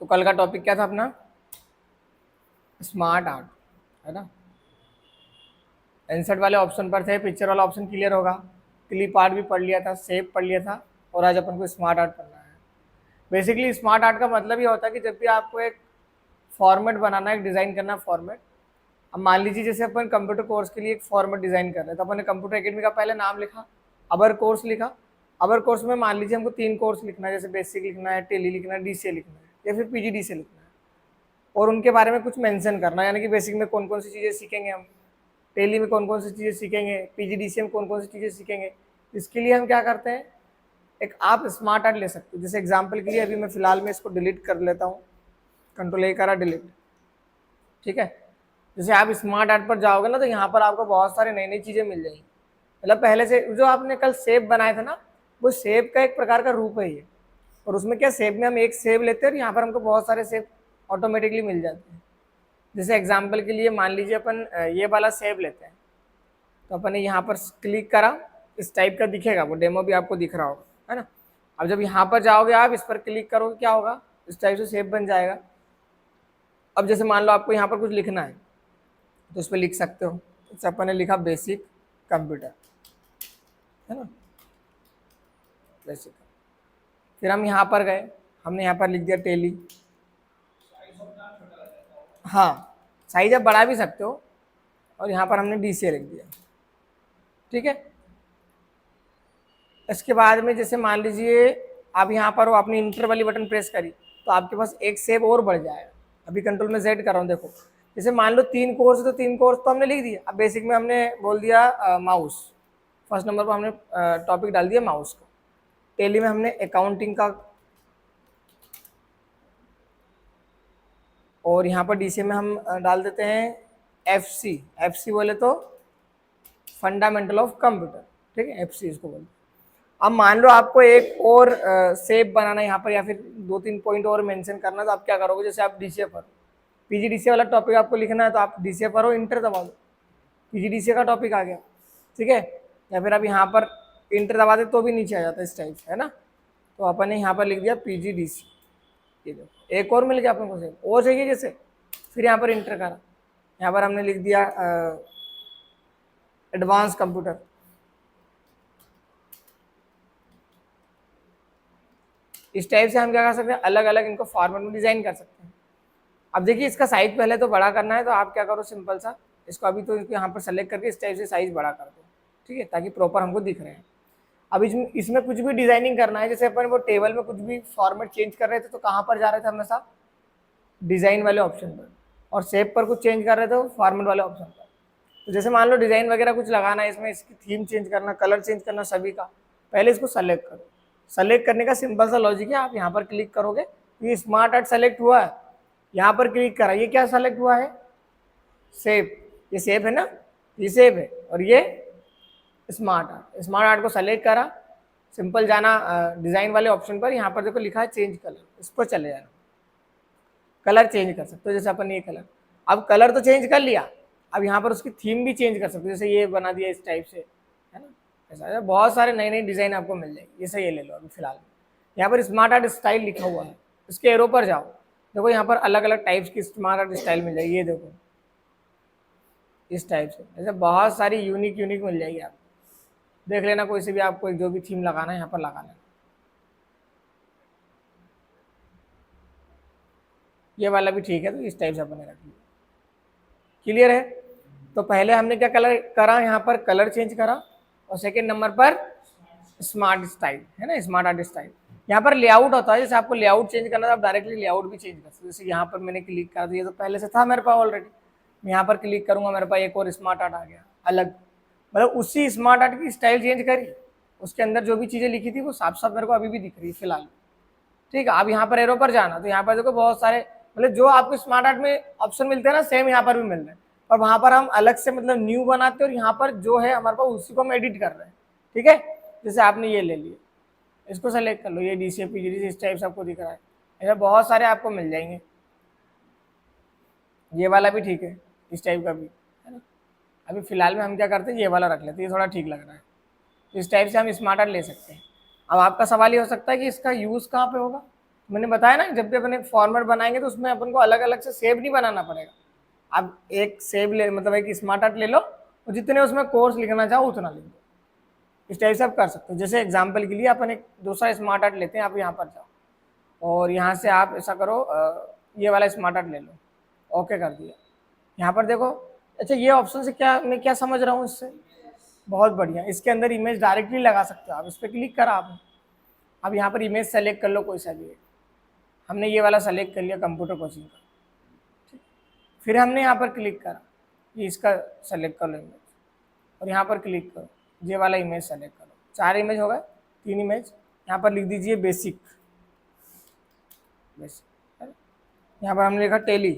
तो कल का टॉपिक क्या था अपना? स्मार्ट आर्ट, है ना। इंसर्ट वाले ऑप्शन पर थे, पिक्चर वाला ऑप्शन क्लियर होगा। क्लिप आर्ट भी पढ़ लिया था, शेप पढ़ लिया था, और आज अपन को स्मार्ट आर्ट पढ़ना है। बेसिकली स्मार्ट आर्ट का मतलब ये होता है कि जब भी आपको एक फॉर्मेट बनाना है, एक डिज़ाइन करना फॉर्मेट। अब मान लीजिए जैसे अपन कंप्यूटर कोर्स के लिए एक फॉर्मेट डिज़ाइन कर रहे हैं, तो अपन ने कंप्यूटर एकेडमी का पहले नाम लिखा, अबर कोर्स लिखा। अबर कोर्स में मान लीजिए हमको 3 कोर्स लिखना है, जैसे बेसिक लिखना है, टेली लिखना है, डीसीए लिखना है, या फिर पीजीडीसीए लिखना है, और उनके बारे में कुछ मेंशन करना है। यानी कि बेसिक में कौन कौन सी चीज़ें सीखेंगे हम, टेली में कौन कौन सी चीज़ें सीखेंगे, पीजीडीसीए में कौन कौन सी चीज़ें सीखेंगे। इसके लिए हम क्या करते हैं, एक आप स्मार्ट आर्ट ले सकते हो। जैसे एग्जाम्पल के लिए अभी मैं फिलहाल में इसको डिलीट कर लेता हूँ, कंट्रोल ए करा, डिलीट। ठीक है। जैसे आप स्मार्ट आर्ट पर जाओगे ना, तो यहाँ पर आपको बहुत सारी नई नई चीज़ें मिल जाएंगी। मतलब पहले से जो आपने कल सेब बनाया था ना, वो सेब का एक प्रकार का रूप है ये। और उसमें क्या, सेब में हम एक सेब लेते हैं और यहाँ पर हमको बहुत सारे सेब ऑटोमेटिकली मिल जाते हैं। जैसे एग्जाम्पल के लिए मान लीजिए अपन ये वाला सेब लेते हैं, तो अपन ने यहाँ पर क्लिक करा, इस टाइप का दिखेगा, वो डेमो भी आपको दिख रहा होगा, है ना। अब जब यहाँ पर जाओगे आप, इस पर क्लिक करोगे, क्या होगा, इस टाइप से सेब बन जाएगा। अब जैसे मान लो आपको यहाँ पर कुछ लिखना है, तो उस पर लिख सकते हो। जैसे अपन ने लिखा बेसिक कंप्यूटर, है ना, बेसिक। फिर हम यहाँ पर गए, हमने यहाँ पर लिख दिया टेली। हाँ, साइज आप बढ़ा भी सकते हो, और यहाँ पर हमने डीसीए लिख दिया। ठीक है। इसके बाद में जैसे मान लीजिए आप यहाँ पर हो, आपने इंटर वाली बटन प्रेस करी, तो आपके पास एक सेब और बढ़ जाएगा। अभी कंट्रोल में जेड कर रहा हूँ, देखो। जैसे मान लो 3 कोर्स, तो 3 कोर्स तो हमने लिख दिया। अब बेसिक में हमने बोल दिया माउस, फर्स्ट नंबर पर हमने टॉपिक डाल दिया माउस का। टेली में हमने अकाउंटिंग का, और यहाँ पर डीसीए में हम डाल देते हैं एफसी। एफसी बोले तो फंडामेंटल ऑफ कंप्यूटर। ठीक है, एफसी इसको बोलते हैं। अब मान लो आपको एक और सेप बनाना है यहाँ पर, या फिर 2-3 पॉइंट और मेंशन करना, तो आप क्या करोगे, जैसे आप डीसीए पर, पीजीडीसीए वाला टॉपिक आपको लिखना है, तो आप डीसीए पर हो, इंटर दबा दो, पीजीडीसीए का टॉपिक आ गया। ठीक है। या फिर आप यहाँ पर इंटर दबा दे तो भी नीचे आ जाता है इस टाइप से, है ना। तो अपन ने यहाँ पर लिख दिया पीजीडीसी। ये देखो, एक और मिल गया अपन को सेप, और चाहिए जैसे, फिर यहाँ पर इंटर करा, यहाँ पर हमने लिख दिया एडवांस कंप्यूटर। इस टाइप से हम क्या कर सकते हैं, अलग अलग इनको फॉर्मेट में डिजाइन कर सकते हैं। अब देखिए, इसका साइज पहले तो बड़ा करना है, तो आप क्या करो, सिंपल सा इसको अभी तो यहाँ पर सेलेक्ट करके इस टाइप से साइज बड़ा कर दो। ठीक है, ताकि प्रॉपर हमको दिख रहे हैं। अब इसमें कुछ भी डिजाइनिंग करना है, जैसे अपन वो टेबल में कुछ भी फॉर्मेट चेंज कर रहे थे, तो कहाँ पर जा रहे थे हमेशा, डिजाइन वाले ऑप्शन पर, और शेप पर कुछ चेंज कर रहे थे फॉर्मेट वाले ऑप्शन पर। तो जैसे मान लो डिजाइन वगैरह कुछ लगाना है इसमें, इसकी थीम चेंज करना, कलर चेंज करना सभी का, पहले इसको सेलेक्ट करो। सेलेक्ट करने का सिंपल सा लॉजिक है, आप यहाँ पर क्लिक करोगे, ये स्मार्ट आर्ट सेलेक्ट हुआ है, यहाँ पर क्लिक करा, ये क्या सेलेक्ट हुआ है, शेप। ये शेप है ना, ये शेप है, और ये स्मार्ट आर्ट। स्मार्ट आर्ट को सेलेक्ट करा, सिंपल जाना डिजाइन वाले ऑप्शन पर, यहाँ पर देखो लिखा है चेंज कलर, इस पर चले जाना। कलर चेंज कर सकते हो, जैसे अपन ये कलर, अब कलर तो चेंज कर लिया, अब यहाँ पर उसकी थीम भी चेंज कर सकते हो, जैसे ये बना दिया इस टाइप से, है ना। ऐसा बहुत सारे नई नई डिजाइन आपको मिल जाएगी। जैसे ये ले लो अभी फिलहाल, यहाँ पर स्मार्ट आर्ट स्टाइल लिखा हुआ है, इसके एरो पर जाओ, देखो यहाँ पर अलग अलग टाइप्स की स्मार्ट आर्ट स्टाइल मिल जाएगी। ये देखो इस टाइप से, ऐसे बहुत सारी यूनिक यूनिक मिल जाएगी। आप देख लेना, कोई से भी आपको जो भी थीम लगाना है यहाँ पर लगा लेना। ये वाला भी ठीक है, तो इस टाइप से अपने रख लिया। क्लियर है। तो पहले हमने क्या कलर करा, यहाँ पर कलर चेंज करा, और सेकेंड नंबर पर स्मार्ट स्टाइल, है ना, स्मार्ट आर्ट स्टाइल। यहाँ पर लेआउट होता है, जैसे आपको लेआउट चेंज करना है, आप डायरेक्टली लेआउट भी चेंज कर सकते हो। जैसे यहाँ पर मैंने क्लिक कर दिया, तो पहले से था मेरे पास ऑलरेडी, मैं यहाँ पर क्लिक करूंगा, मेरे पास एक और स्मार्ट आर्ट आ गया अलग। मतलब उसी स्मार्ट आर्ट की स्टाइल चेंज करी, उसके अंदर जो भी चीज़ें लिखी थी वो साफ साफ मेरे को अभी भी दिख रही है फिलहाल। ठीक है। अब यहाँ पर एरो पर जाना, तो यहाँ पर देखो बहुत सारे, मतलब जो आपको स्मार्ट आर्ट में ऑप्शन मिलते हैं ना, सेम यहाँ पर भी मिल रहे हैं, और वहाँ पर हम अलग से मतलब न्यू बनाते हैं, और यहाँ पर जो है हमारे पास उसी को हम एडिट कर रहे हैं। ठीक है। जैसे आपने ये ले लिया, इसको सेलेक्ट कर लो, ये डीसीए पीजीडीसी इस टाइप से आपको दिख रहा है, ऐसे बहुत सारे आपको मिल जाएंगे। ये वाला भी ठीक है, इस टाइप का भी, है ना। अभी फिलहाल में हम क्या करते हैं, ये वाला रख लेते हैं, ये थोड़ा ठीक लग रहा है। तो इस टाइप से हम स्मार्ट आर्ट ले सकते हैं। अब आपका सवाल ये हो सकता है कि इसका यूज़ कहाँ पे होगा, मैंने बताया ना, जब भी अपन एक फॉर्मेट बनाएंगे तो उसमें अपन को अलग अलग से सेव नहीं बनाना पड़ेगा। आप एक सेव ले, मतलब एक स्मार्ट आर्ट ले लो और जितने उसमें कोर्स लिखना चाहो उतना लिख दो। इस टाइप से आप कर सकते हो। जैसे एग्जाम्पल के लिए अपन एक दूसरा स्मार्ट आर्ट लेते हैं, आप यहाँ पर जाओ और यहाँ से आप ऐसा करो, ये वाला स्मार्ट आर्ट ले लो, ओके कर दिया। यहाँ पर देखो, अच्छा ये ऑप्शन से क्या मैं क्या समझ रहा हूँ इससे, बहुत बढ़िया, इसके अंदर इमेज डायरेक्टली लगा सकते हो आप। इस पर क्लिक करा आपने, अब यहाँ पर इमेज सेलेक्ट कर लो कोई सा भी। हमने ये वाला सेलेक्ट कर लिया कंप्यूटर कोचिंग का, ठीक। फिर हमने यहाँ पर क्लिक करा, ये इसका सेलेक्ट कर लो इमेज, और यहाँ पर क्लिक करो, ये वाला इमेज सेलेक्ट करो। 4 इमेज हो गए, 3 इमेज। यहाँ पर लिख दीजिए बेसिक, यहाँ पर हमने लिखा टेली,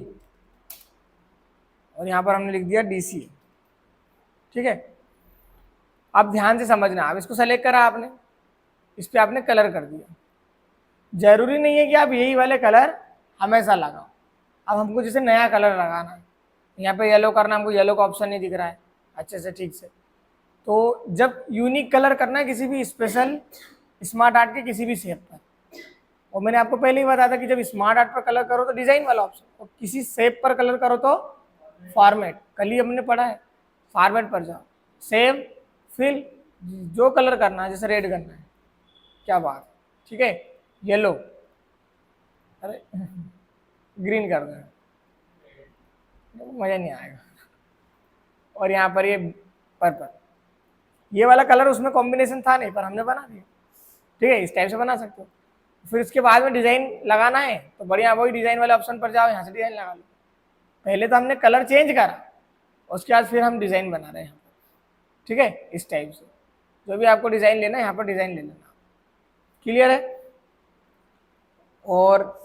और यहाँ पर हमने लिख दिया डीसी, ठीक है। अब ध्यान से समझना, अब इसको सेलेक्ट करा आपने, इस पर आपने कलर कर दिया। जरूरी नहीं है कि आप यही वाले कलर हमेशा लगाओ। अब हमको जैसे नया कलर लगाना है, यहाँ पे येलो करना, हमको येलो का ऑप्शन नहीं दिख रहा है अच्छे से, ठीक से। तो जब यूनिक कलर करना है किसी भी स्पेशल स्मार्ट आर्ट के किसी भी शेप पर, और मैंने आपको पहले ही बताया था कि जब स्मार्ट आर्ट पर कलर करो तो डिजाइन वाला ऑप्शन, और किसी शेप पर कलर करो तो फॉर्मेट। कल ही हमने पढ़ा है, फॉर्मेट पर जाओ, सेव, फिल, जो कलर करना है, जैसे रेड करना है, क्या बात, ठीक है, येलो, अरे ग्रीन कर दो, मज़ा नहीं आएगा। और यहाँ पर ये पर्पल, ये वाला कलर उसमें कॉम्बिनेशन था नहीं पर हमने बना दिया, ठीक है। इस टाइप से बना सकते हो। फिर उसके बाद में डिज़ाइन लगाना है तो बढ़िया, वही डिज़ाइन वाले ऑप्शन पर जाओ, यहाँ से डिज़ाइन लगा लो। पहले तो हमने कलर चेंज करा, उसके बाद फिर हम डिज़ाइन बना रहे हैं यहाँ पर, ठीक है। इस टाइप से जो भी आपको डिज़ाइन लेना है यहाँ पर डिज़ाइन ले लेना, क्लियर है। और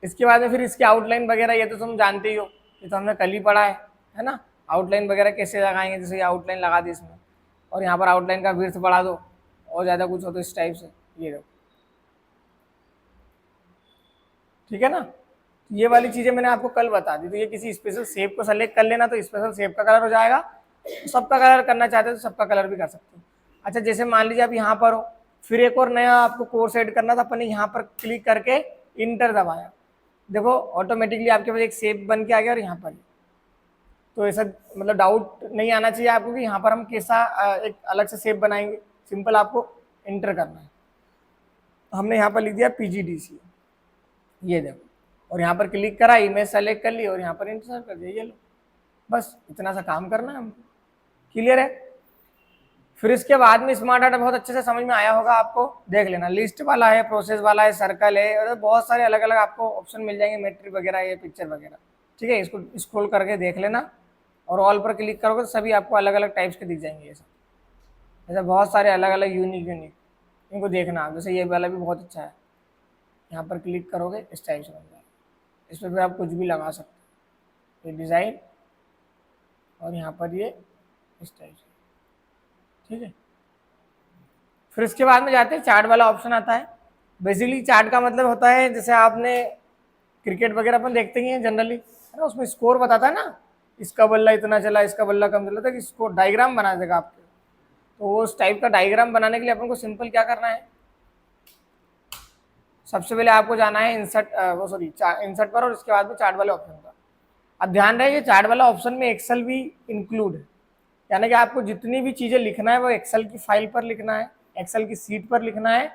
इसके बाद में फिर इसकी आउटलाइन वगैरह ये तो तुम जानते ही हो, ये तो हमने कल ही पढ़ा है ना। आउटलाइन वगैरह कैसे लगाएंगे, जैसे ये आउटलाइन लगा दी इसमें, और यहाँ पर आउटलाइन का विड्थ बढ़ा दो, और ज़्यादा कुछ हो तो इस टाइप से, ये देखो, ठीक है ना। ये वाली चीज़ें मैंने आपको कल बता दी। तो ये किसी स्पेशल शेप को सेलेक्ट कर लेना तो स्पेशल शेप का कलर हो जाएगा। तो सबका कलर करना चाहते हो तो सबका कलर भी कर सकते हो। अच्छा, जैसे मान लीजिए आप यहाँ पर हो, फिर एक और नया आपको कोर्स ऐड करना था, अपन ने यहाँ पर क्लिक करके इंटर दबाया, देखो ऑटोमेटिकली आपके पास एक शेप बन के आ गया। और यहाँ पर तो ऐसा मतलब डाउट नहीं आना चाहिए आपको कि यहाँ पर हम कैसा एक अलग से शेप बनाएंगे। सिंपल आपको इंटर करना है। हमने यहाँ पर लिख दिया PGDC, ये देखो, और यहाँ पर क्लिक करा, इमेज सेलेक्ट कर ली और यहाँ पर इंसर्ट कर दिया, ये लो, बस इतना सा काम करना है हमको, क्लियर है। फिर इसके बाद में स्मार्ट आर्ट बहुत अच्छे से समझ में आया होगा आपको, देख लेना, लिस्ट वाला है, प्रोसेस वाला है, सर्कल है, और बहुत सारे अलग अलग आपको ऑप्शन मिल जाएंगे, मैट्रिक वगैरह, ये पिक्चर वगैरह, ठीक है। इसको स्क्रॉल करके देख लेना, और ऑल पर क्लिक करोगे तो सभी आपको अलग अलग टाइप्स के दिख जाएंगे। ये सब ऐसा बहुत सारे अलग अलग यूनिक, इनको देखना। जैसे ये वाला भी बहुत अच्छा है, यहाँ पर क्लिक करोगे इस टाइप से बन जाएगा। इस पर फिर आप कुछ भी लगा सकते हो, ये डिज़ाइन, और यहाँ पर ये इस टाइप से, ठीक है। फिर इसके बाद में जाते हैं, चार्ट वाला ऑप्शन आता है। बेसिकली चार्ट का मतलब होता है, जैसे आपने क्रिकेट वगैरह अपन देखते ही हैं जनरली, है ना, उसमें स्कोर बताता है ना, इसका बल्ला इतना चला, इसका बल्ला कम चला, था कि स्कोर डायग्राम बना देगा आपके। तो उस टाइप का डायग्राम बनाने के लिए अपन को सिंपल क्या करना है, सबसे पहले आपको जाना है इंसर्ट पर, और इसके बाद में चार्ट वाले ऑप्शन पर। अब ध्यान रहे, ये चार्ट वाला ऑप्शन में एक्सेल भी इंक्लूड है, यानी कि आपको जितनी भी चीज़ें लिखना है वो एक्सेल की फाइल पर लिखना है, एक्सेल की सीट पर लिखना है।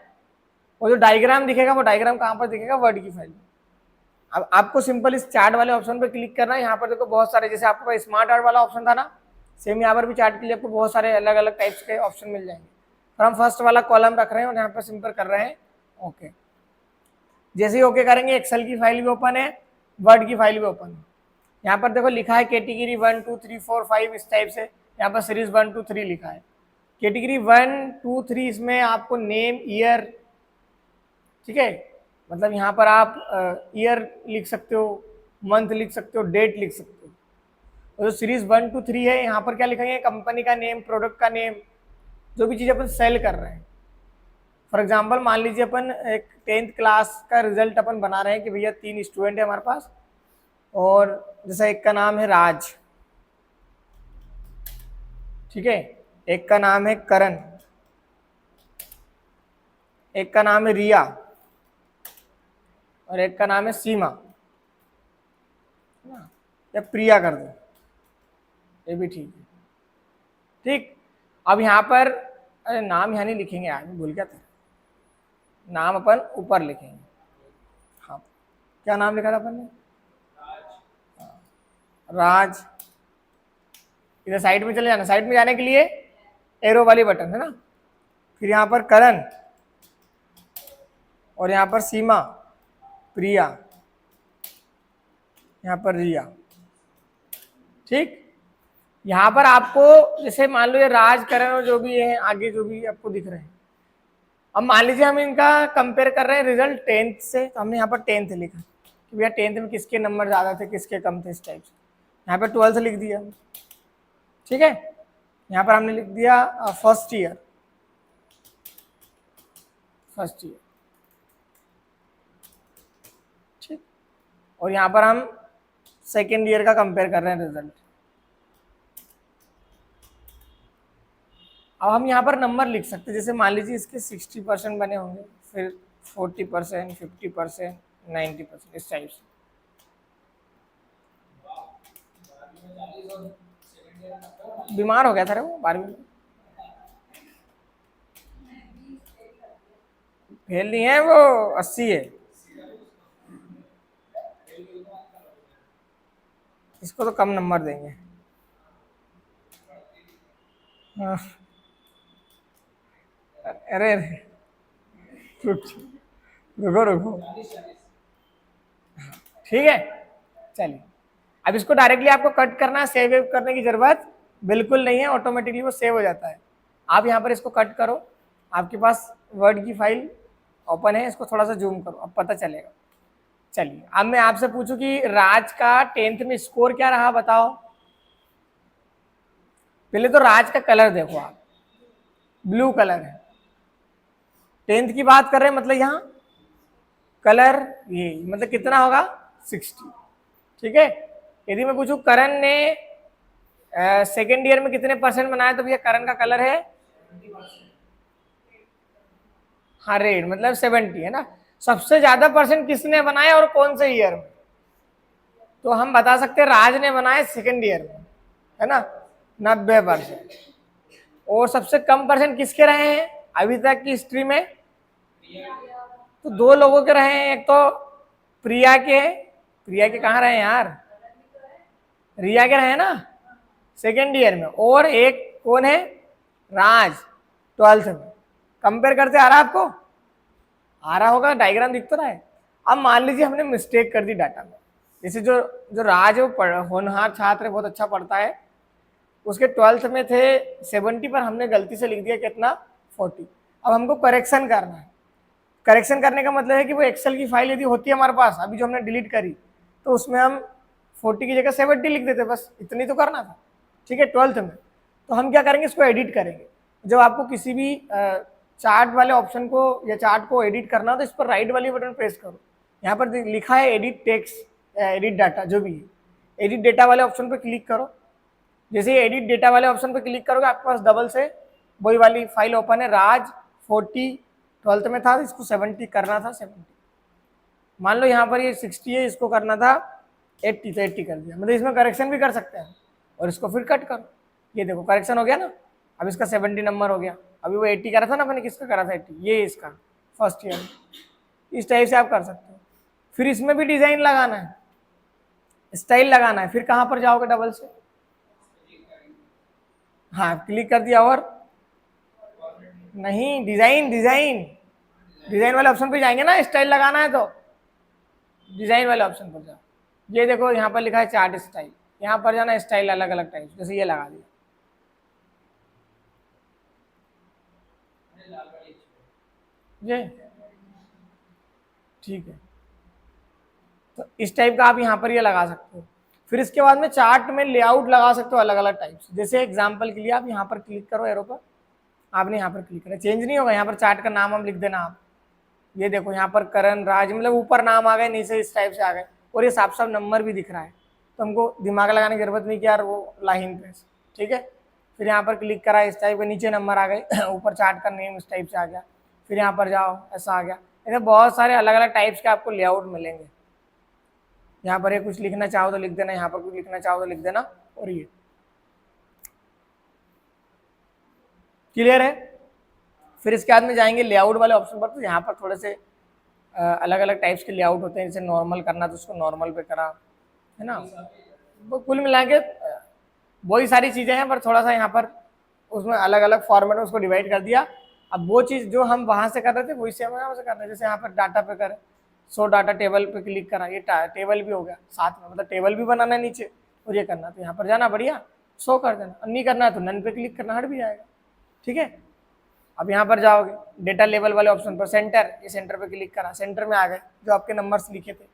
और जो डायग्राम दिखेगा वो डायग्राम कहाँ पर दिखेगा, वर्ड की फाइल में। अब आपको सिंपल इस चार्ट वाले ऑप्शन पर क्लिक करना है। यहाँ पर देखो बहुत सारे, जैसे आपके पास स्मार्ट आर्ट वाला ऑप्शन था ना, सेम यहाँ पर भी चार्ट के लिए आपको बहुत सारे अलग अलग टाइप्स के ऑप्शन मिल जाएंगे। और हम फर्स्ट वाला कॉलम रख रहे हैं और यहाँ पर सिंपल कर रहे हैं ओके। जैसे ही ओके करेंगे, एक्सेल की फाइल भी ओपन है, वर्ड की फाइल भी ओपन है। यहाँ पर देखो लिखा है कैटेगरी 1 2 3 4 5, इस टाइप से यहाँ पर सीरीज 1 2 3 लिखा है। कैटेगरी 1 2 3 इसमें आपको नेम, ईयर, ठीक है, मतलब यहाँ पर आप ईयर लिख सकते हो, मंथ लिख सकते हो, डेट लिख सकते हो। और जो सीरीज 1 2 3 है, यहाँ पर क्या लिखेंगे, कंपनी का नेम, प्रोडक्ट का नेम, जो भी चीज़ अपन सेल कर रहे हैं। फॉर एग्जाम्पल मान लीजिए अपन एक 10th क्लास का रिजल्ट अपन बना रहे हैं कि भैया 3 स्टूडेंट है हमारे पास, और जैसा एक का नाम है राज, ठीक है, एक का नाम है करण, एक का नाम है रिया, और एक का नाम है सीमा, है ना, या प्रिया कर दो, ये भी ठीक है। ठीक, अब यहाँ पर, अरे नाम यहाँ नहीं लिखेंगे यार, मैं भूल गया था, नाम अपन ऊपर लिखेंगे। हाँ, क्या नाम लिखा था अपन ने? राज। इधर साइड में चले जाना, साइड में जाने के लिए एरो वाली बटन है ना, फिर यहाँ पर करण, और यहाँ पर सीमा, प्रिया, यहाँ पर रिया। ठीक, यहाँ पर आपको जैसे मान लो ये राज, करण और जो भी है आगे जो भी आपको दिख रहे हैं, अब मान लीजिए हम इनका कंपेयर कर रहे हैं रिजल्ट 10th से, तो हमने यहाँ पर 10th लिखा कि भैया 10th में किसके नंबर ज़्यादा थे किसके कम थे, इस टाइप से। यहाँ पर 12th लिख दिया, ठीक है। यहाँ पर हमने लिख दिया फर्स्ट ईयर, ठीक, और यहाँ पर हम सेकेंड ईयर का कंपेयर कर रहे हैं रिजल्ट। अब हम यहाँ पर नंबर लिख सकते हैं, जैसे मान लीजिए इसके 60% बने होंगे, फिर 40%, 50%, 90%, इस टाइप से। बीमार हो गया था रे वो 12वीं में, फेल नहीं है वो, 80 है। इसको तो कम नंबर देंगे। हाँ, अरे रुको रुको, ठीक है, चलिए। अब इसको डायरेक्टली आपको कट करना है, सेव वेव करने की जरूरत बिल्कुल नहीं है, ऑटोमेटिकली वो सेव हो जाता है। आप यहाँ पर इसको कट करो, आपके पास वर्ड की फाइल ओपन है, इसको थोड़ा सा जूम करो, अब पता चलेगा। चलिए, अब मैं आपसे पूछूं कि राज का 10th में स्कोर क्या रहा, बताओ। पहले तो राज का कलर देखो आप, ब्लू कलर है, 10th की बात कर रहे हैं, मतलब यहाँ कलर ये, मतलब कितना होगा 60, ठीक है। यदि मैं पूछूं करण ने सेकेंड ईयर में कितने परसेंट बनाया, तो भैया करण का कलर है, हाँ रेड, मतलब 70 है ना। सबसे ज्यादा परसेंट किसने बनाया और कौन से ईयर में, तो हम बता सकते हैं राज ने बनाए सेकेंड ईयर में, है ना, 90%। और सबसे कम परसेंट किसके रहे हैं अभी तक की हिस्ट्री में, तो दो लोगों के रहे हैं, एक तो प्रिया के, प्रिया के कहाँ रहे यार, रिया के रहे ना सेकेंड ईयर में, और एक कौन है, राज 12th में। कंपेयर करते आ रहा है आपको, आ रहा होगा, डायग्राम दिख तो रहा है। अब मान लीजिए हमने मिस्टेक कर दी डाटा में, जैसे जो जो राज है वो होनहार छात्र है, बहुत अच्छा पढ़ता है, उसके 12th में थे 70 पर हमने गलती से लिख दिया कितना 40। अब हमको करेक्शन करना है, करेक्शन करने का मतलब है कि वो एक्सेल की फाइल यदि होती है हमारे पास अभी जो हमने डिलीट करी, तो उसमें हम 40 की जगह 70 लिख देते, बस इतनी तो करना था, ठीक है, 12th में। तो हम क्या करेंगे, इसको एडिट करेंगे। जब आपको किसी भी चार्ट वाले ऑप्शन को या चार्ट को एडिट करना हो, तो इस पर राइट वाली बटन प्रेस करो, यहाँ पर लिखा है एडिट टेक्स्ट, एडिट डाटा, जो भी है, एडिट डेटा वाले ऑप्शन पर क्लिक करो। जैसे ही एडिट डेटा वाले ऑप्शन पर क्लिक करोगे, आपके पास डबल से वही वाली फाइल ओपन है, राज 40 12th में था, इसको 70 करना था, 70। मान लो यहाँ पर ये 60 है, इसको करना था 80, तो 80 कर दिया, मतलब इसमें करेक्शन भी कर सकते हैं, और इसको फिर कट करो, ये देखो करेक्शन हो गया ना। अब इसका 70 नंबर हो गया, अभी वो 80 करा था ना मैंने, किसका करा था 80, ये इसका फर्स्ट ईयर। इस टाइप से आप कर सकते हो। फिर इसमें भी डिजाइन लगाना है, स्टाइल लगाना है, फिर कहाँ पर जाओगे, डबल से, हाँ क्लिक कर दिया, और नहीं, डिजाइन डिजाइन डिजाइन वाले ऑप्शन पे जाएंगे ना, स्टाइल लगाना है तो डिजाइन वाले ऑप्शन पर जाओ। ये देखो यहाँ पर लिखा है चार्ट स्टाइल, यहाँ पर जाना, स्टाइल अलग अलग टाइप, जैसे ये लगा दिया, ये ठीक है। तो इस टाइप का आप यहाँ पर ये लगा सकते हो। फिर इसके बाद में चार्ट में लेआउट लगा सकते हो अलग अलग टाइप से। जैसे एग्जांपल के लिए आप यहाँ पर क्लिक करो एरो पर, आपने यहाँ पर क्लिक करा, चेंज नहीं होगा, यहाँ पर चार्ट का नाम हम लिख देना आप, ये देखो यहाँ पर करण राज, मतलब ऊपर नाम आ गए, नीचे इस टाइप से आ गए, और ये साफ साफ नंबर भी दिख रहा है, तो हमको दिमाग लगाने की जरूरत नहीं कि यार वो लाइन पे, ठीक है। फिर यहाँ पर क्लिक करा, इस टाइप के नीचे नंबर आ गए ऊपर चार्ट का नेम इस टाइप से आ गया, फिर यहाँ पर जाओ, ऐसा आ गया। ऐसे बहुत सारे अलग अलग टाइप्स के आपको लेआउट मिलेंगे। यहाँ पर ये कुछ लिखना चाहो तो लिख देना, यहाँ पर कुछ लिखना चाहो तो लिख देना। और ये क्लियर है। फिर इसके बाद में जाएंगे लेआउट वाले ऑप्शन पर। तो यहाँ पर थोड़े से अलग अलग टाइप्स के लेआउट होते हैं। जैसे नॉर्मल करना तो उसको नॉर्मल पे करा, है ना। वो कुल मिला के वही सारी चीज़ें हैं, पर थोड़ा सा यहाँ पर उसमें अलग अलग फॉर्मेट में उसको डिवाइड कर दिया। अब वो चीज़ जो हम वहाँ से कर रहे थे वही से हम यहाँ से कर रहे हैं। जैसे यहाँ पर डाटा पे करें, सो डाटा टेबल पे क्लिक करा, ये टेबल भी हो गया साथ में, मतलब टेबल भी बनाना है नीचे और ये करना। तो यहाँ पर जाना बढ़िया, शो कर देना, नहीं करना है तो नन पे क्लिक करना, हट भी जाएगा। ठीक है। अब यहाँ पर जाओगे डेटा लेवल वाले ऑप्शन पर, सेंटर, ये सेंटर पे क्लिक करा, सेंटर में आ गए जो आपके नंबर्स लिखे थे।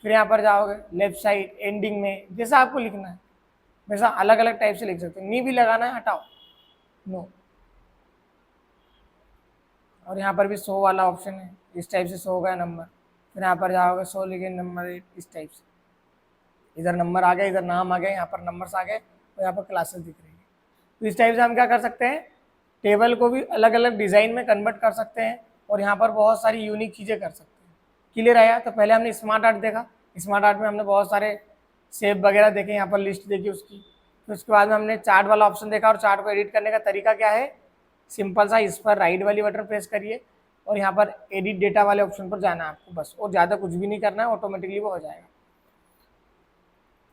फिर यहाँ पर जाओगे लेफ्ट साइड एंडिंग में, जैसा आपको लिखना है वैसा अलग अलग टाइप से लिख सकते हो। नी भी लगाना है, हटाओ, नो। और यहाँ पर भी शो वाला ऑप्शन है, इस टाइप से शो होगा नंबर। फिर यहाँ पर जाओगे शो लिखे नंबर 8, इस टाइप से इधर नंबर आ गए, इधर नाम आ गए, यहाँ पर नंबर्स आ गए और यहाँ पर क्लासेस दिख रही है। तो इस टाइप से हम क्या कर सकते हैं, टेबल को भी अलग अलग डिज़ाइन में कन्वर्ट कर सकते हैं और यहाँ पर बहुत सारी यूनिक चीज़ें कर सकते हैं। क्लियर आया। तो पहले हमने स्मार्ट आर्ट देखा, स्मार्ट आर्ट में हमने बहुत सारे शेप वगैरह देखे, यहाँ पर लिस्ट देखी उसकी। फिर उसके बाद में हमने चार्ट वाला ऑप्शन देखा, और चार्ट को एडिट करने का तरीका क्या है, सिंपल सा, इस पर राइट वाली बटन प्रेस करिए और यहाँ पर एडिट डेटा वाले ऑप्शन पर जाना है आपको बस, और ज़्यादा कुछ भी नहीं करना है, ऑटोमेटिकली वो हो जाएगा।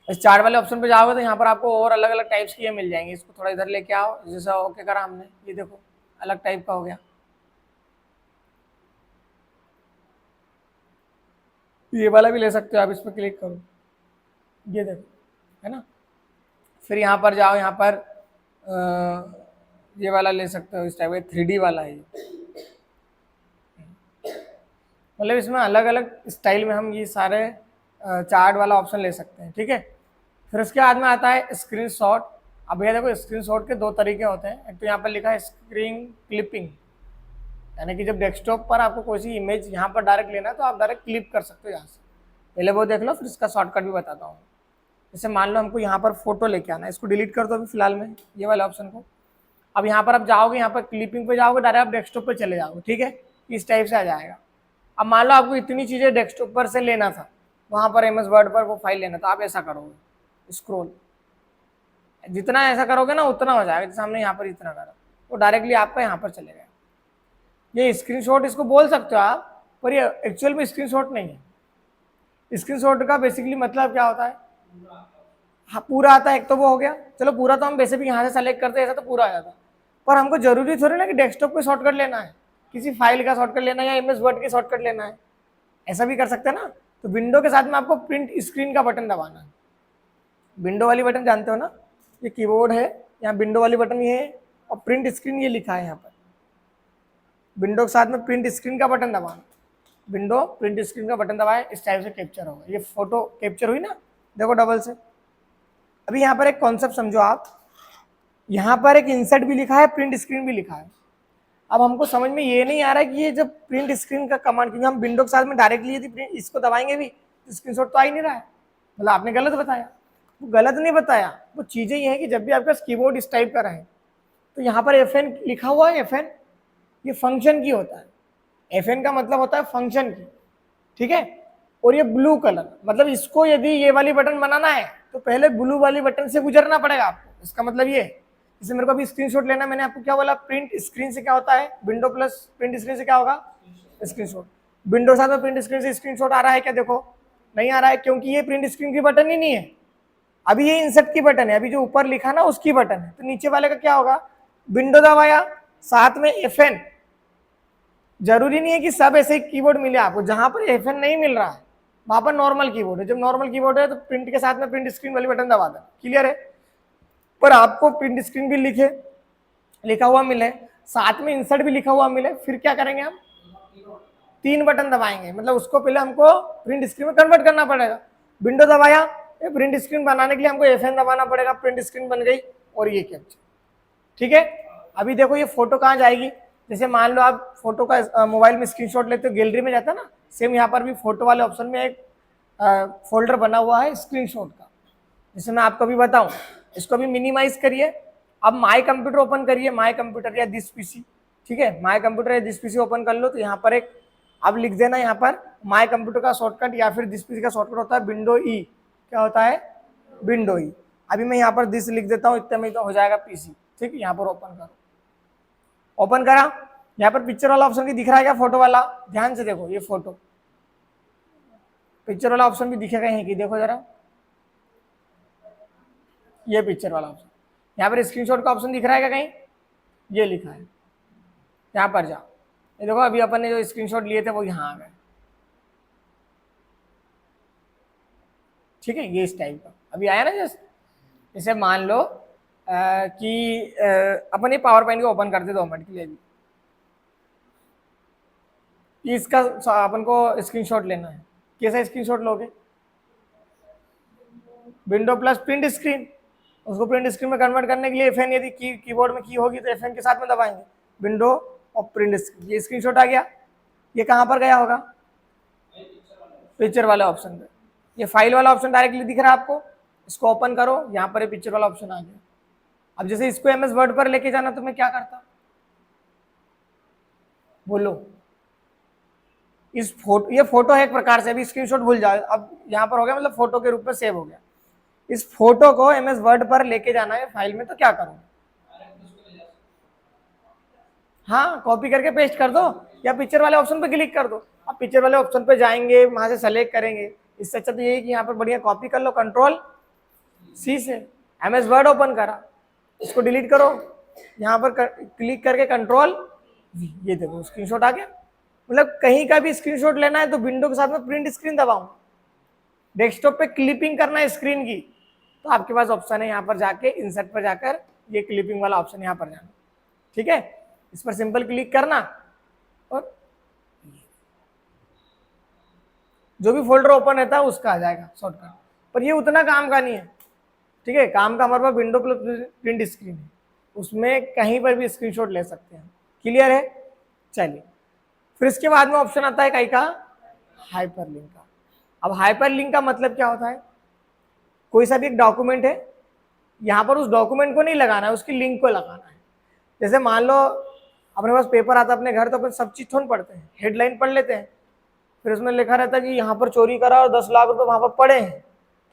इस चार्ट वाले ऑप्शन पे जाओगे तो यहाँ पर आपको और अलग अलग टाइप्स की ये मिल जाएंगे। इसको थोड़ा इधर लेके आओ, जैसा ओके करा हमने, ये देखो अलग टाइप का हो गया। ये वाला भी ले सकते हो आप, इस पर क्लिक करो, ये देखो, है ना। फिर यहाँ पर जाओ, यहाँ पर ये वाला ले सकते हो, इस टाइप का 3D वाला है ये। मतलब इसमें अलग अलग स्टाइल में हम ये सारे चार्ट वाला ऑप्शन ले सकते हैं। ठीक है। फिर उसके बाद में आता है स्क्रीनशॉट। अब ये देखो स्क्रीनशॉट के दो तरीके होते हैं। एक तो यहाँ पर लिखा है स्क्रीन क्लिपिंग, यानी कि जब डेस्कटॉप पर आपको कोई सी इमेज यहाँ पर डायरेक्ट लेना है तो आप डायरेक्ट क्लिप कर सकते हो यहाँ से। पहले वो देख लो, फिर इसका शॉर्टकट भी बताता हूँ। जैसे मान लो हमको यहाँ पर फोटो लेके आना है, इसको डिलीट कर दो अभी फिलहाल में, ये वाले ऑप्शन को। अब यहाँ पर आप जाओगे, यहाँ पर क्लिपिंग पे जाओगे, डायरेक्ट आप डेस्कटॉप पे चले जाओगे। ठीक है, इस टाइप से आ जाएगा। अब मान लो आपको इतनी चीज़ें डेस्कटॉप पर से लेना था, वहाँ पर MS वर्ड पर वो फाइल लेना था, आप ऐसा करोगे, स्क्रॉल, जितना ऐसा करोगे ना उतना हो जाएगा। जैसे हमने यहाँ पर इतना करा, वो डायरेक्टली आपका यहाँ पर चले गया। ये स्क्रीनशॉट इसको बोल सकते हो आप, पर ये एक्चुअल में स्क्रीनशॉट नहीं है। स्क्रीनशॉट का बेसिकली मतलब क्या होता है, हाँ पूरा आता है, एक तो वो हो गया, चलो पूरा तो हम वैसे भी यहाँ से सेलेक्ट करते हैं, ऐसा तो पूरा आ जाता है। पर हमको जरूरी थोड़ी ना कि डेस्कटॉप पे शॉर्टकट लेना है, किसी फाइल का शॉर्टकट लेना है या MS वर्ड की शॉर्टकट लेना है, ऐसा भी कर सकते हैं ना। तो विंडो के साथ में आपको प्रिंट स्क्रीन का बटन दबाना है। विंडो वाली बटन जानते हो ना, ये कीबोर्ड है, यहाँ विंडो वाली बटन ये है और प्रिंट स्क्रीन ये लिखा है यहाँ पर। विंडो के साथ में प्रिंट स्क्रीन का बटन दबाना, विंडो प्रिंट स्क्रीन का बटन दबाए, इस टाइप से कैप्चर होगा। ये फोटो कैप्चर हुई ना, देखो डबल से। अभी यहाँ पर एक कॉन्सेप्ट समझो आप, यहाँ पर एक इंसर्ट भी लिखा है, प्रिंट स्क्रीन भी लिखा है। अब हमको समझ में ये नहीं आ रहा है कि ये जब प्रिंट स्क्रीन का कमांड, क्योंकि हम विंडो के साथ में डायरेक्टली यदि इसको दबाएंगे भी तो स्क्रीनशॉट तो आ ही नहीं रहा है। मतलब आपने गलत बताया, वो गलत नहीं बताया, वो चीज़ें ये है कि जब भी आपका कीबोर्ड इस टाइप का रहे तो यहाँ पर FN लिखा हुआ है, FN ये फंक्शन की होता है, FN का मतलब होता है फंक्शन की। ठीक है। और ये ब्लू कलर, मतलब इसको यदि ये वाली बटन बनाना है तो पहले ब्लू वाली बटन से गुजरना पड़ेगा आपको। इसका मतलब ये, जैसे मेरे को अभी स्क्रीनशॉट लेना, मैंने आपको क्या बोला, प्रिंट स्क्रीन से क्या होता है, विंडो प्लस प्रिंट स्क्रीन से क्या होगा, स्क्रीनशॉट। विंडो साथ में प्रिंट स्क्रीन से स्क्रीनशॉट आ रहा है क्या, देखो नहीं आ रहा है, क्योंकि ये प्रिंट स्क्रीन की बटन ही नहीं है, अभी ये इंसर्ट की बटन है, अभी जो ऊपर लिखा ना उसकी बटन है। तो नीचे वाले का क्या होगा, विंडो दबाया, साथ में FN। जरूरी नहीं है कि सब ऐसे कीबोर्ड मिले आपको, जहां पर FN नहीं मिल रहा है वहां पर नॉर्मल कीबोर्ड है। जब नॉर्मल कीबोर्ड है तो प्रिंट के साथ में प्रिंट स्क्रीन वाली बटन दबा देना। क्लियर है। पर आपको प्रिंट स्क्रीन भी लिखा हुआ मिले, साथ में इंसर्ट भी लिखा हुआ मिले, फिर क्या करेंगे हम, 3 बटन दबाएंगे। मतलब उसको पहले हमको प्रिंट स्क्रीन में कन्वर्ट करना पड़ेगा। विंडो दबाया, प्रिंट स्क्रीन बनाने के लिए हमको FN दबाना पड़ेगा, प्रिंट स्क्रीन बन गई और ये कैप्चर। ठीक है। अभी देखो ये फोटो कहाँ जाएगी, जैसे मान लो आप फोटो का मोबाइल में स्क्रीनशॉट लेते हो, गैलरी में जाता है ना, सेम यहाँ पर भी फोटो वाले ऑप्शन में एक फोल्डर बना हुआ है स्क्रीनशॉट का। जैसे मैं आपको भी बताऊं, इसको भी मिनिमाइज करिए। अब माई कंप्यूटर ओपन करिए, माई कंप्यूटर या दिस PC। ठीक है, माई कंप्यूटर या दिस PC ओपन कर लो, तो यहाँ पर एक अब लिख देना यहाँ पर माय कंप्यूटर का शॉर्टकट या फिर दिस पीसी का शॉर्टकट होता है विंडो ई। क्या होता है? विंडो ई। अभी मैं यहाँ पर दिस लिख देता हूँ, इतने में तो हो जाएगा पीसी। ठीक है, यहाँ पर ओपन करो, ओपन करा। यहाँ पर पिक्चर वाला ऑप्शन भी दिख रहा है क्या? फोटो वाला, ध्यान से देखो, ये फोटो पिक्चर वाला ऑप्शन भी दिखेगा यहीं की, देखो जरा, ये पिक्चर वाला ऑप्शन। यहाँ पर स्क्रीनशॉट का ऑप्शन दिख रहा है क्या कहीं? ये लिखा है, यहाँ पर जाओ, ये देखो अभी अपन ने जो स्क्रीनशॉट लिए थे वो यहाँ आ गए। ठीक है, ये इस टाइप का अभी आया ना। जैसे मान लो कि अपन ये पावर पॉइंट को ओपन करते 2 मिनट के लिए भी, इसका अपन को स्क्रीनशॉट लेना है। कैसा स्क्रीनशॉट लोगे? विंडो प्लस प्रिंट स्क्रीन, उसको प्रिंट स्क्रीन में कन्वर्ट करने के लिए FN, यदि कीबोर्ड में की होगी तो FN के साथ में दबाएंगे, विंडो और प्रिंट स्क्रीन। ये स्क्रीनशॉट आ गया। ये कहाँ पर गया होगा? पिक्चर वाले ऑप्शन पे। ये फाइल वाला ऑप्शन डायरेक्टली दिख रहा है आपको, इसको ओपन करो, यहाँ पर ये पिक्चर वाला ऑप्शन आ गया। अब जैसे इसको MS वर्ड पर लेके जाना तो मैं क्या करता? बोलो। इस फोटो, ये फोटो है एक प्रकार से, अभी स्क्रीनशॉट भूल जाओ, अब यहाँ पर हो गया मतलब फोटो के रूप में सेव हो गया। इस फोटो को MS वर्ड पर लेके जाना है फाइल में, तो क्या करो? हाँ, कॉपी करके पेस्ट कर दो या पिक्चर वाले ऑप्शन पे क्लिक कर दो। अब पिक्चर वाले ऑप्शन पे जाएंगे, वहां से सेलेक्ट करेंगे। इससे अच्छा तो यही कि यहाँ पर बढ़िया कॉपी कर लो, Ctrl+C से MS वर्ड ओपन करा, इसको डिलीट करो, यहाँ पर क्लिक करके Ctrl+V, ये देखो स्क्रीनशॉट आ गया। मतलब कहीं का भी स्क्रीनशॉट लेना है तो विंडो के साथ में प्रिंट स्क्रीन दबाऊं, डेस्कटॉप पे क्लिपिंग करना है स्क्रीन की, तो आपके पास ऑप्शन है यहाँ पर जाके इंसर्ट पर जाकर ये क्लिपिंग वाला ऑप्शन यहाँ पर जाना। ठीक है, इस पर सिंपल क्लिक करना और जो भी फोल्डर ओपन रहता है उसका आ जाएगा शॉर्टकट। पर ये उतना काम का नहीं है। ठीक है, काम का हमारे पास विंडो प्लस प्रिंट स्क्रीन है, उसमें कहीं पर भी स्क्रीनशॉट ले सकते हैं। क्लियर है? चलिए, फिर इसके बाद में ऑप्शन आता है कहीं का? हाइपरलिंक का। अब हाइपरलिंक का मतलब क्या होता है? कोई सा भी एक डॉक्यूमेंट है, यहाँ पर उस डॉक्यूमेंट को नहीं लगाना है, उसकी लिंक को लगाना है। जैसे मान लो अपने पास पेपर आता है अपने घर, तो अपन सब चीज थोड़ा पढ़ते हैं, हेडलाइन पढ़ लेते हैं, फिर उसमें लिखा रहता है कि यहाँ पर चोरी करा और 10 लाख रुपए वहां पर पड़े हैं,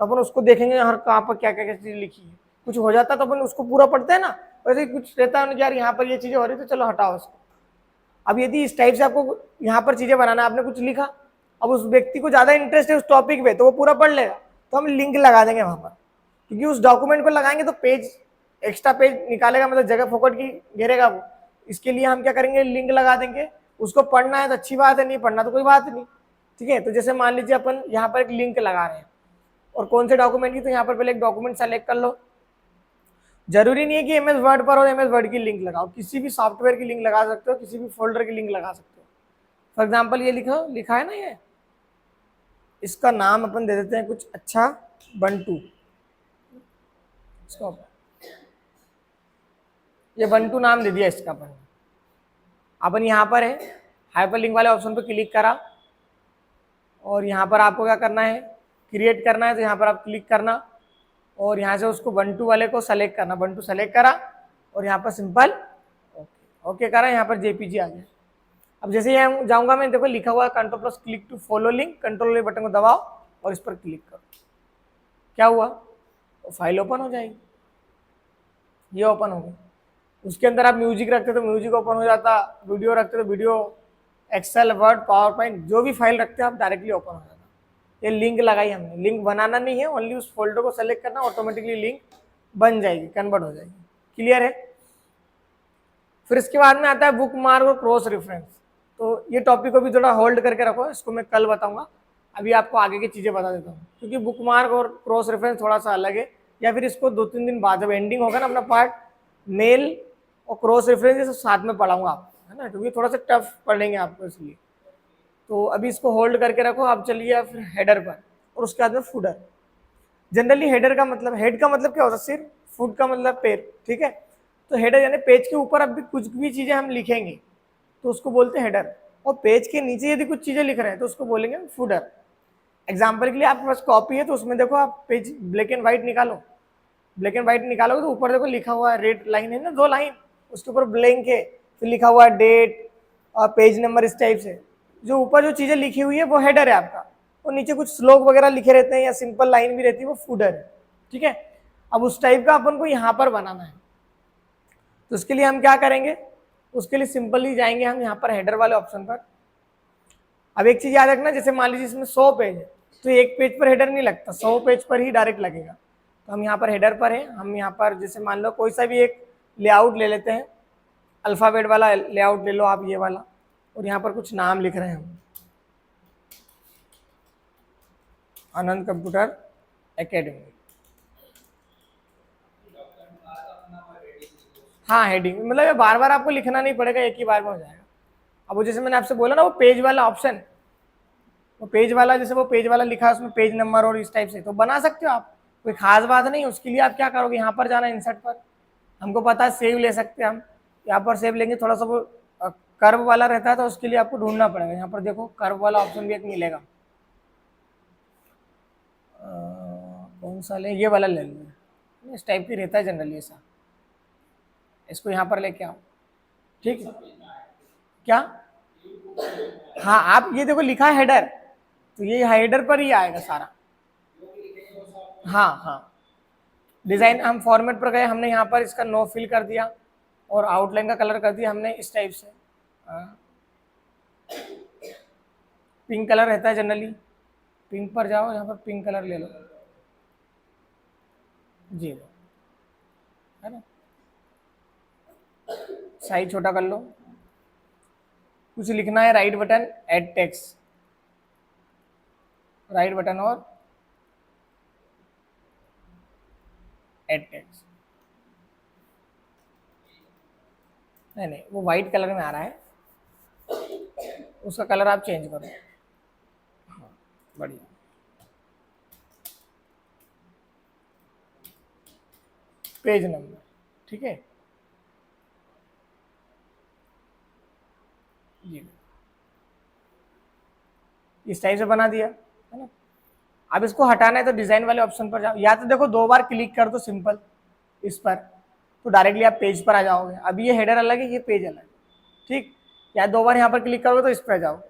तो अपन उसको देखेंगे यहाँ कहाँ पर क्या क्या चीज लिखी है। कुछ हो जाता तो अपन उसको पूरा पढ़ते हैं ना, वैसे ही कुछ रहता है यार यहाँ पर ये चीजें हो रही तो चलो हटाओ उसको। अब यदि इस टाइप से आपको यहाँ पर चीजें बनाना है, आपने कुछ लिखा, अब उस व्यक्ति को ज्यादा इंटरेस्ट है उस टॉपिक पे तो वो पूरा पढ़ लेगा, तो हम लिंक लगा देंगे वहां पर, क्योंकि उस डॉक्यूमेंट को लगाएंगे तो पेज एक्स्ट्रा पेज निकालेगा, मतलब जगह फोकट की घेरेगा वो। इसके लिए हम क्या करेंगे? लिंक लगा देंगे। उसको पढ़ना है तो अच्छी बात है, नहीं पढ़ना तो कोई बात नहीं। ठीक है, तो जैसे मान लीजिए अपन यहाँ पर एक लिंक लगा रहे हैं, और कौन से डॉक्यूमेंट की, तो यहाँ पर पहले एक डॉक्यूमेंट सेलेक्ट कर लो। जरूरी नहीं है कि MS वर्ड पर हो, MS वर्ड की लिंक लगाओ, किसी भी सॉफ्टवेयर की लिंक लगा सकते हो, किसी भी फोल्डर की लिंक लगा सकते हो। फॉर एग्जाम्पल ये लिखा है ना, ये इसका नाम अपन दे देते हैं कुछ अच्छा, बंटू। ये बंटू नाम दे दिया इसका अपन यहाँ पर है हाइपरलिंक वाले ऑप्शन पर क्लिक करा, और यहाँ पर आपको क्या करना है? क्रिएट करना है, तो यहाँ पर आप क्लिक करना और यहाँ से उसको बंटू वाले को सेलेक्ट करना। बंटू सेलेक्ट करा और यहाँ पर सिंपल ओके करा, यहाँ पर JPG आ गया। अब जैसे यहाँ जाऊँगा मैं, देखो लिखा हुआ है Ctrl+ click to follow link, control button को दबाओ और इस पर क्लिक करो। क्या हुआ? तो फाइल ओपन हो जाएगी, ये ओपन हो गई। उसके अंदर आप म्यूजिक रखते तो म्यूजिक ओपन हो जाता, वीडियो रखते तो video, Excel, Word, PowerPoint, जो भी फाइल रखते हैं आप डायरेक्टली ओपन हो जाता। ये लिंक लगाई हमने, लिंक बनाना नहीं है, ओनली उस फोल्डर को सेलेक्ट करना, ऑटोमेटिकली लिंक बन जाएगी, कन्वर्ट हो जाएगी। क्लियर है? फिर इसके बाद में आता है बुक मार्क और क्रॉस रेफरेंस। तो ये टॉपिक को भी थोड़ा होल्ड करके रखो, इसको मैं कल बताऊंगा, अभी आपको आगे की चीजें बता देता हूँ, क्योंकि बुक मार्क और क्रॉस रेफरेंस थोड़ा सा अलग है, या फिर इसको 2-3 दिन बाद जब एंडिंग होगा ना अपना पार्ट, मेल और क्रॉस रेफरेंस साथ में पढ़ाऊंगा आपको, है ना, क्योंकि थोड़ा सा टफ पढ़ेंगे आपको इसलिए। तो अभी इसको होल्ड करके रखो। आप चलिए फिर हेडर पर, और उसके बाद में फुटर। जनरली हेडर का मतलब, हेड का मतलब क्या होता है? सिर, फुट का मतलब पैर। ठीक है, तो हेडर यानी पेज के ऊपर अब भी कुछ भी चीजें हम लिखेंगे तो उसको बोलते हैं हेडर, और पेज के नीचे यदि कुछ चीजें लिख रहे हैं तो उसको बोलेंगे फुटर। एग्जाम्पल के लिए आपके पास कॉपी है तो उसमें देखो आप पेज ब्लैक एंड व्हाइट निकालो, ब्लैक एंड व्हाइट निकालोगे तो ऊपर देखो लिखा हुआ है, रेड लाइन है ना, 2 लाइन, उसके ऊपर ब्लैंक है, फिर लिखा हुआ है डेट और पेज नंबर, इस टाइप से जो ऊपर जो चीजें लिखी हुई है वो हेडर है आपका, और नीचे कुछ श्लोक वगैरह लिखे रहते हैं या सिंपल लाइन भी रहती है वो फूडर है। ठीक है, अब उस टाइप का अपन को यहाँ पर बनाना है, तो उसके लिए हम क्या करेंगे, उसके लिए सिंपली जाएंगे हम यहाँ पर हेडर वाले ऑप्शन पर। अब एक चीज याद रखना, जैसे मान लीजिए इसमें 100 पेज है तो एक पेज पर हेडर नहीं लगता, 100 पेज पर ही डायरेक्ट लगेगा। तो हम यहाँ पर हेडर पर है, हम यहाँ पर जैसे मान लो कोई सा भी एक लेआउट ले लेते हैं, अल्फाबेट वाला लेआउट ले लो आप, ये वाला, और यहाँ पर कुछ नाम लिख रहे हैं हम, आनंद कंप्यूटर एकेडमी। हाँ हेडिंग, मतलब ये बार बार आपको लिखना नहीं पड़ेगा, एक ही बार में हो जाएगा। अब वो जैसे मैंने आपसे बोला ना, वो पेज वाला ऑप्शन, वो पेज वाला, जैसे वो पेज वाला लिखा है उसमें पेज नंबर और इस टाइप से, तो बना सकते हो आप, कोई खास बात नहीं। उसके लिए आप क्या करोगे, यहाँ पर जाना इंसर्ट पर, हमको पता है सेव ले सकते हैं हम, यहाँ पर सेव लेंगे, थोड़ा सा वो कर्व वाला रहता है तो उसके लिए आपको ढूंढना पड़ेगा। यहाँ पर देखो कर्व वाला ऑप्शन भी एक मिलेगा, कौन सा ले, ये वाला ले लो, इस टाइप की रहता है जनरली ऐसा, इसको यहाँ पर लेके आओ। ठीक है, क्या, हाँ आप ये देखो लिखा है हेडर, तो ये हेडर पर ही आएगा सारा। हाँ हाँ, डिजाइन हम फॉर्मेट पर गए, हमने यहाँ पर इसका नो फिल कर दिया और आउटलाइन का कलर कर दिया हमने इस टाइप से, पिंक कलर रहता है जनरली, पिंक पर जाओ, यहाँ पर पिंक कलर ले लो जी, है ना, साइज छोटा कर लो। कुछ लिखना है, right button add text, right button और ऐड टेक्स्ट, नहीं नहीं वो वाइट कलर में आ रहा है, उसका कलर आप चेंज करो। हाँ बढ़िया, पेज नंबर, ठीक है जी, इस टाइप से बना दिया है ना। अब इसको हटाना है तो डिजाइन वाले ऑप्शन पर जाओ, या तो देखो 2 बार क्लिक कर दो सिंपल इस पर, तो डायरेक्टली आप पेज पर आ जाओगे। अब ये हेडर अलग है, ये पेज अलग है, ठीक, या 2 बार यहाँ पर क्लिक करोगे तो इस पर जाओगे।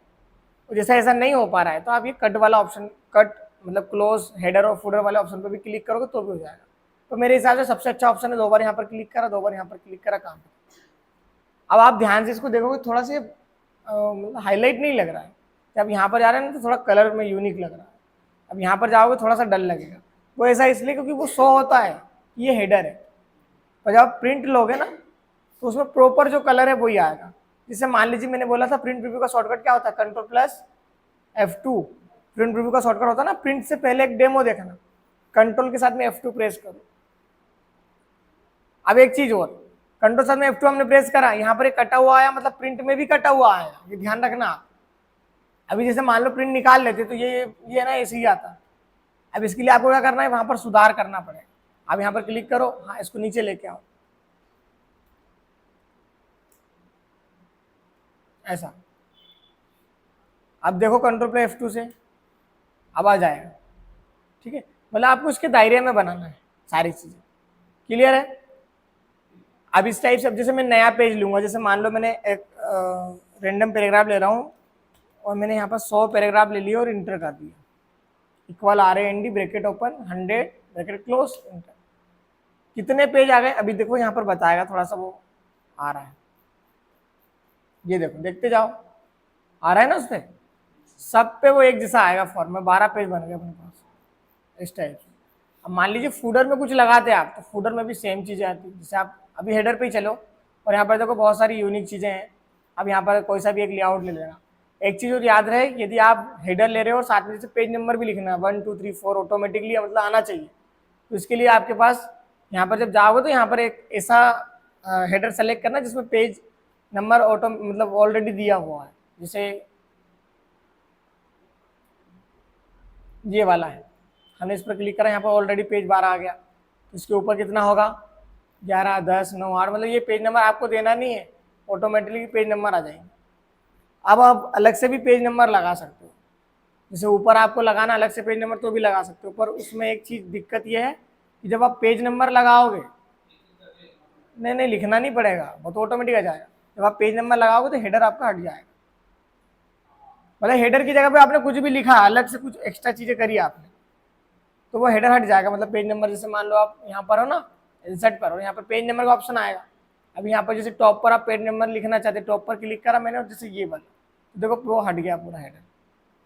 और जैसा ऐसा नहीं हो पा रहा है तो आप ये कट वाला ऑप्शन, कट मतलब क्लोज हेडर और फूडर वाले ऑप्शन पर भी क्लिक करोगे तो भी हो जाएगा। तो मेरे हिसाब से सबसे अच्छा ऑप्शन है 2 बार यहाँ पर क्लिक करा, 2 बार यहाँ पर क्लिक करा, काम। अब आप ध्यान से इसको देखोगे, थोड़ा से हाईलाइट नहीं लग रहा है, जब यहाँ पर जा रहे हैं ना तो थोड़ा कलर में यूनिक लग रहा है। अब यहाँ पर जाओगे थोड़ा सा डल लगेगा, वो ऐसा इसलिए क्योंकि वो शो होता है ये हेडर है, और जब आप प्रिंट लोगे ना तो उसमें प्रॉपर जो कलर है वही आएगा। जैसे मान लीजिए मैंने बोला था प्रिंट प्रीव्यू का शॉर्टकट क्या होता है, Ctrl+F2, प्रिंट प्रीव्यू का शॉर्टकट होता है ना, प्रिंट से पहले एक डेमो देखना, कंट्रोल के साथ में F2 प्रेस करो। अब एक चीज और, कंट्रोल साथ में F2 हमने प्रेस करा, यहाँ पर एक कटा हुआ आया, मतलब प्रिंट में भी कटा हुआ आया, ये ध्यान रखना आप। अभी जैसे मान लो प्रिंट निकाल लेते तो ये ना ऐसे ही आता। अब इसके लिए आपको क्या करना है, वहां पर सुधार करना पड़ेगा। अब यहाँ पर क्लिक करो, हाँ इसको नीचे लेके आओ ऐसा। अब देखो Ctrl+F2 से अब आ जाएगा, ठीक है, मतलब आपको इसके दायरे में बनाना है सारी चीजें, क्लियर है। अब इस टाइप से, अब जैसे मैं नया पेज लूंगा, जैसे मान लो मैंने एक रैंडम पैराग्राफ ले रहा हूँ और मैंने यहाँ पर 100 पैराग्राफ ले लिया और इंटर कर दिया, equal RAND bracket open 100 bracket close, inter. कितने पेज आ गए अभी देखो, यहाँ पर बताएगा, थोड़ा सा वो आ रहा है, ये देखो देखते जाओ, आ रहा है ना, उसपे सब पे वो एक जैसा आएगा फॉर्म में, 12 पेज बन गए अपने पास इस टाइप से। अब मान लीजिए फूडर में कुछ लगाते हैं आप, तो फूडर में भी सेम चीजें आती है। जैसे आप अभी हेडर पे ही चलो और यहाँ पर देखो बहुत सारी यूनिक चीजें हैं। अब यहाँ पर कोई सा भी एक लेआउट ले लेना। एक चीज और याद रहे, यदि आप हेडर ले रहे हो और साथ में जैसे पेज नंबर भी लिखना है 1 2 3 4 ऑटोमेटिकली मतलब आना चाहिए, तो इसके लिए आपके पास यहाँ पर जब जाओगे तो यहाँ पर एक ऐसा हेडर सेलेक्ट करना जिसमें पेज नंबर ऑटो मतलब ऑलरेडी दिया हुआ है, जैसे ये वाला है, हमने इस पर क्लिक करा, यहाँ पर ऑलरेडी पेज 12 आ गया, तो इसके ऊपर कितना होगा 11 10 9 8, मतलब ये पेज नंबर आपको देना नहीं है, ऑटोमेटिकली पेज नंबर आ जाएंगे। अब आप अलग से भी पेज नंबर लगा सकते हो, जैसे ऊपर आपको लगाना अलग से पेज नंबर तो भी लगा सकते हो, पर उसमें एक चीज दिक्कत ये है कि जब आप पेज नंबर लगाओगे, नहीं नहीं लिखना नहीं पड़ेगा, वो तो ऑटोमेटिक आ जाएगा। जब आप पेज नंबर लगाओगे तो हेडर आपका हट जाएगा, मतलब हेडर की जगह पे आपने कुछ भी लिखा, अलग से कुछ एक्स्ट्रा चीजें करी आपने, तो वो हेडर हट जाएगा। मतलब पेज नंबर, जैसे मान लो आप यहाँ पर हो ना, इंसर्ट पर हो, यहाँ पर पेज नंबर का ऑप्शन आएगा। अब यहाँ पर जैसे टॉप पर आप पेज नंबर लिखना चाहते, टॉप पर क्लिक करा मैंने और जैसे ये वाला, तो देखो वो हट गया पूरा हेडर।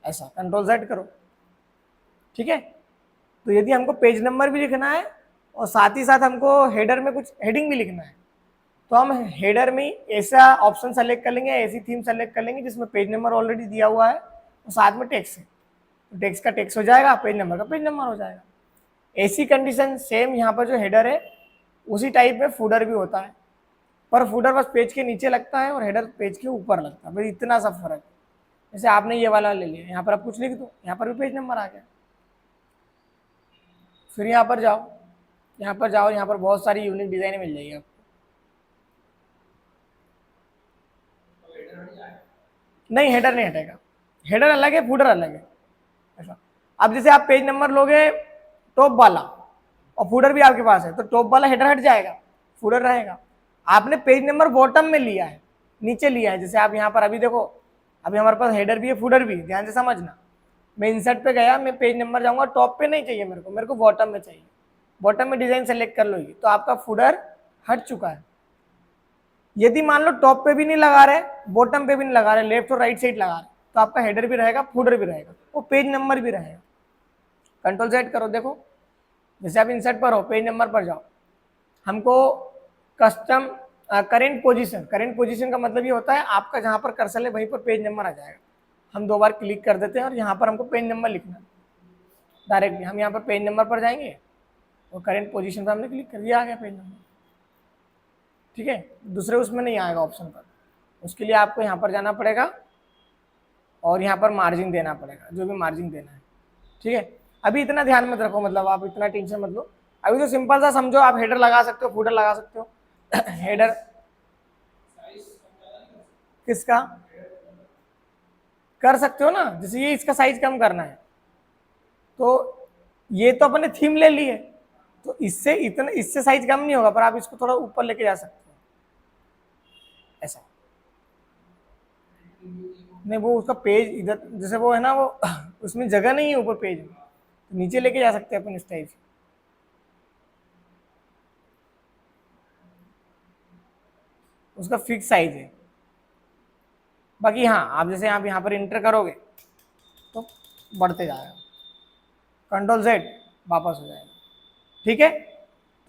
ऐसा कंट्रोल Z करो, ठीक है। तो यदि हमको पेज नंबर भी लिखना है और साथ ही साथ हमको हेडर में कुछ हेडिंग भी लिखना है, तो हम हेडर में ऐसा ऑप्शन सेलेक्ट कर लेंगे, ऐसी थीम सेलेक्ट कर लेंगे जिसमें पेज नंबर ऑलरेडी दिया हुआ है और साथ में टेक्स्ट है। तो टेक्स्ट का टेक्स्ट हो जाएगा, पेज नंबर का पेज नंबर हो जाएगा। ऐसी कंडीशन सेम यहाँ पर जो हेडर है उसी टाइप में फूडर भी होता है, पर फूडर बस पेज के नीचे लगता है और हेडर पेज के ऊपर लगता है, बस इतना सा फर्क है। जैसे आपने ये वाला ले लिया, यहाँ पर आप कुछ लिख दो, यहाँ पर भी पेज नंबर आ गया। फिर यहाँ पर जाओ, यहाँ पर जाओ, यहाँ पर बहुत सारी यूनिक डिजाइन मिल जाएगी आपको। नहीं, हेडर नहीं हटेगा, हेडर अलग है, फूडर अलग है। ऐसा अब जैसे आप पेज नंबर लोगे टॉप वाला और फूडर भी आपके पास है, तो टॉप वाला हेडर हट जाएगा, फूडर रहेगा। आपने पेज नंबर बॉटम में लिया है, नीचे लिया है, जैसे आप यहाँ पर अभी देखो, अभी हमारे पास हेडर भी है, फूडर भी, ध्यान से समझना। मैं इंसर्ट पे गया, मैं पेज नंबर जाऊंगा, टॉप पे नहीं चाहिए मेरे को बॉटम में चाहिए। बॉटम में डिजाइन सेलेक्ट कर लो, तो आपका फूडर हट चुका है। यदि मान लो टॉप पे भी नहीं लगा रहे, बॉटम पे भी नहीं लगा रहे, लेफ्ट और राइट साइड लगा रहे, तो आपका हेडर भी रहेगा, फूडर भी रहेगा, वो पेज नंबर भी रहेगा। कंट्रोल Z करो, देखो जैसे आप इंसर्ट पर हो, पेज नंबर पर जाओ, हमको कस्टम करेंट पोजीशन का मतलब ये होता है आपका जहां पर कर्सर है वहीं पर पेज नंबर आ जाएगा। हम 2 बार क्लिक कर देते हैं और यहाँ पर हमको पेज नंबर लिखना डायरेक्टली, हम यहाँ पर पेज नंबर पर जाएंगे और करेंट पोजीशन पर हमने क्लिक कर दिया, आ गया पेज नंबर, ठीक है। दूसरे उसमें नहीं आएगा ऑप्शन पर, उसके लिए आपको यहाँ पर जाना पड़ेगा और यहाँ पर मार्जिन देना पड़ेगा, जो भी मार्जिन देना है, ठीक है। अभी इतना ध्यान मत रखो, मतलब आप इतना टेंशन मत लो। अभी तो सिंपल सा समझो, आप हेडर लगा सकते हो, फूडर लगा सकते हो। हेडर किसका कर सकते हो ना, जैसे ये इसका साइज कम करना है, तो ये तो अपने थीम ले ली है, तो इससे साइज कम नहीं होगा, पर आप इसको थोड़ा ऊपर लेके जा सकते हो, ऐसा। नहीं, वो उसका पेज इधर, जैसे वो है ना, वो उसमें जगह नहीं है ऊपर पेज में, तो नीचे लेके जा सकते हैं अपन इस टाइप से, उसका फिक्स साइज है। बाकी हाँ, आप जैसे आप यहाँ पर इंटर करोगे तो बढ़ते जाएगा, कंट्रोल Z वापस हो जाएगा, ठीक है।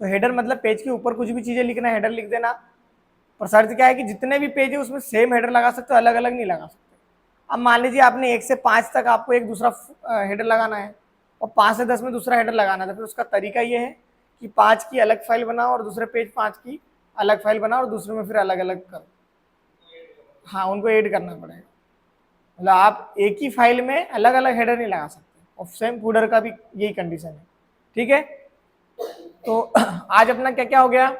तो हेडर मतलब पेज के ऊपर कुछ भी चीजें लिखना है, हेडर लिख देना। पर शर्त क्या है कि जितने भी पेज है उसमें सेम हेडर लगा सकते हो, अलग अलग नहीं लगा सकते। अब मान लीजिए आपने 1 से 5 तक आपको एक दूसरा हेडर लगाना है और 5 से 10 में दूसरा हेडर लगाना है, तो फिर उसका तरीका ये है कि 5 की अलग फाइल बनाओ और दूसरे पेज 5 की अलग फाइल बनाओ और दूसरे में फिर अलग अलग करो। हाँ, उनको ऐड करना पड़ेगा, मतलब आप एक ही फाइल में अलग अलग हेडर नहीं लगा सकते, और सेम फूडर का भी यही कंडीशन है, ठीक है। तो आज अपना क्या क्या हो गया,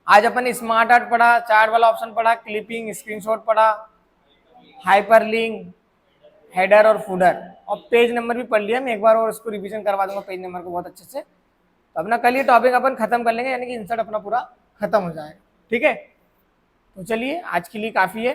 आज अपन स्मार्ट आर्ट पढ़ा, चार्ट वाला ऑप्शन पढ़ा, क्लिपिंग, स्क्रीनशॉट पढ़ा, हाइपरलिंक, हेडर और फूडर, और पेज नंबर भी पढ़ लिया। मैं एक बार और इसको रिवीजन करवा दूंगा पेज नंबर को बहुत अच्छे से। तो अपना कल ये टॉपिक अपन खत्म कर लेंगे, यानी कि इंसर्ट अपना पूरा खत्म हो जाएगा, ठीक है। तो चलिए आज के लिए काफ़ी है।